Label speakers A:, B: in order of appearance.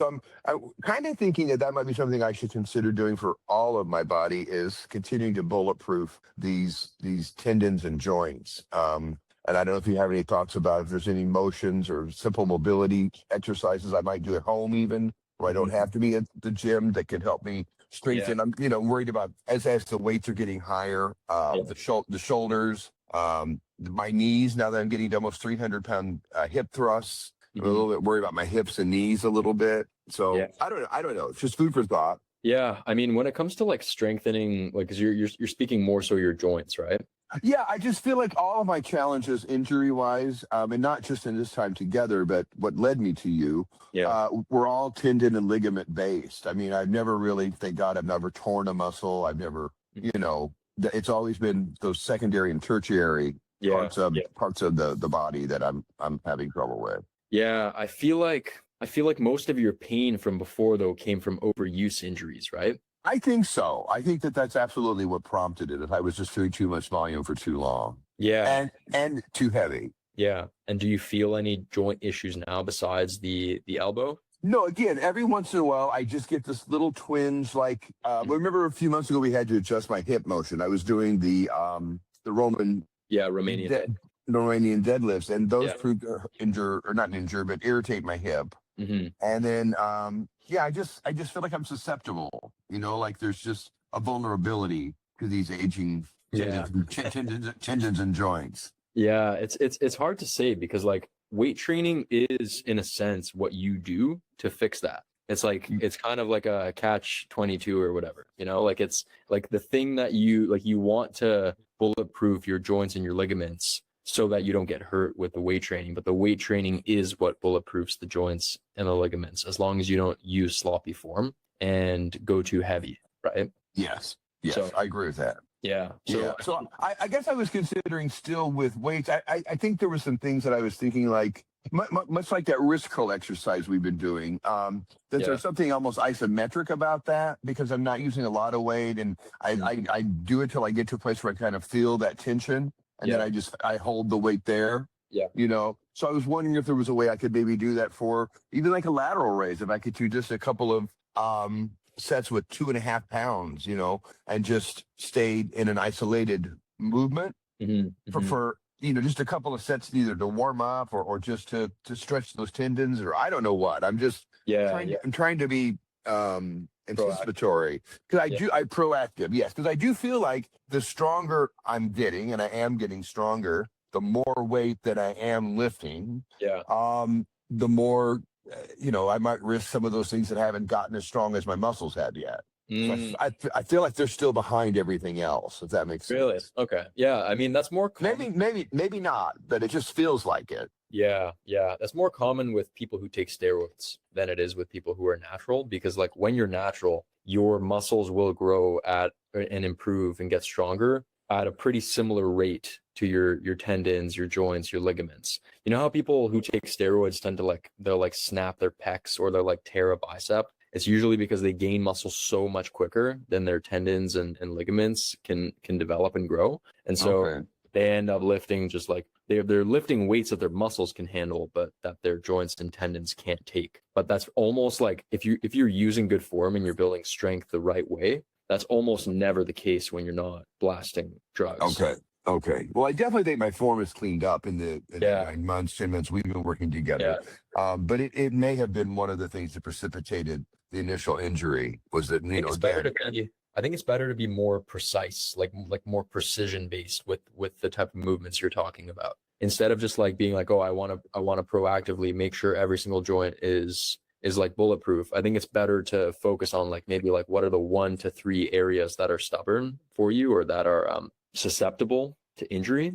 A: I'm kind of thinking that that might be something I should consider doing for all of my body is continuing to bulletproof these tendons and joints. And I don't know if you have any thoughts about if there's any motions or simple mobility exercises I might do at home, even where I don't
B: Mhm.
A: have to be at the gym, that can help me
B: Yeah.
A: strengthen. I'm worried about as the weights are getting higher,
B: Yeah.
A: the shoulders, my knees. Now that I'm getting to almost 300-pound hip thrusts, I'm a
B: Mhm.
A: little bit worried about my hips and knees a little bit.
B: Yeah.
A: So I don't know. I don't know. It's just food for thought.
B: Yeah. I mean, when it comes to like strengthening, like, 'cause you're speaking more so your joints, right?
A: Yeah, I just feel like all of my challenges injury wise, and not just in this time together, but what led me to you,
B: Yeah.
A: were all tendon and ligament based. I mean, I've never really, thank God, I've never torn a muscle. I've never,
B: Mhm.
A: it's always been those secondary and tertiary
B: Yeah. Yeah.
A: parts of the body that I'm having trouble with.
B: Yeah. I feel like most of your pain from before though came from overuse injuries, right?
A: I think so. I think that that's absolutely what prompted it. If I was just doing too much volume for too long
B: Yeah.
A: and too heavy.
B: Yeah. And do you feel any joint issues now besides the elbow?
A: No, again, every once in a while, I just get this little twinge. Like, remember a few months ago, we had to adjust my hip motion. I was doing the
B: Yeah, Romanian
A: de-
B: dead.
A: Romanian deadlifts, and those
B: Yeah.
A: proved to injure or not injure, but irritate my hip.
B: Hmm.
A: And then, yeah, I just feel like I'm susceptible. Like there's just a vulnerability to these aging
B: Yeah.
A: tendons and joints.
B: Yeah, it's hard to say because like weight training is in a sense what you do to fix that. It's like it's kind of like a catch 22 or whatever, like it's like the thing that you want to bulletproof your joints and your ligaments so that you don't get hurt with the weight training, but the weight training is what bulletproofs the joints and the ligaments as long as you don't use sloppy form and go too heavy, right?
A: Yes, yes,
B: So,
A: I agree with that.
B: yeah.
A: Yeah.
B: So,
A: So I guess I was considering still with weights. I think there were some things that I was thinking like much like that wrist curl exercise we've been doing. That
B: yeah.
A: there's something almost isometric about that because I'm not using a lot of weight and I,
B: Mhm.
A: I do it till I get to a place where I kind of feel that tension and then
B: Yeah.
A: I hold the weight there.
B: Yeah.
A: So I was wondering if there was a way I could maybe do that for even like a lateral raise, if I could do just a couple of sets with 2.5 pounds, and just stayed in an isolated movement
B: Hmm.
A: for just a couple of sets either to warm up or just to stretch those tendons or I don't know what. I'm just
B: Yeah.
A: trying
B: Yeah.
A: I'm trying to be
B: Proactive.
A: anticipatory because
B: Yeah.
A: I proactive, yes, because I do feel like the stronger I'm getting and I am getting stronger, the more weight that I am lifting,
B: Yeah.
A: the more I might risk some of those things that haven't gotten as strong as my muscles have yet. So
B: Mm,
A: I feel like they're still behind everything else, if that makes
B: really?
A: sense.
B: Okay. Yeah. I mean, that's more common.
A: Maybe not, but it just feels like it.
B: Yeah. Yeah. That's more common with people who take steroids than it is with people who are natural because, like, when you're natural, your muscles will grow at and improve and get stronger at a pretty similar rate to your tendons, your joints, your ligaments. You know how people who take steroids tend to they'll like snap their pecs or they'll like tear a bicep? It's usually because they gain muscle so much quicker than their tendons and ligaments can develop and grow. And so
A: Okay.
B: they end up lifting just like they're lifting weights that their muscles can handle, but that their joints and tendons can't take. But that's almost like if you're using good form and you're building strength the right way, that's almost never the case when you're not blasting drugs.
A: Okay. Okay. Well, I definitely think my form is cleaned up in the
B: Yeah.
A: 9 months, 10 months we've been working
B: Yeah.
A: together. But it may have been one of the things that precipitated the initial injury was that,
B: I think it's better
A: again,
B: to be I think it's better to be more precise, like more precision based with the type of movements you're talking about. Instead of just like being like, oh, I want to proactively make sure every single joint is like bulletproof. I think it's better to focus on like maybe like what are the 1 to 3 areas that are stubborn for you or that are susceptible to injury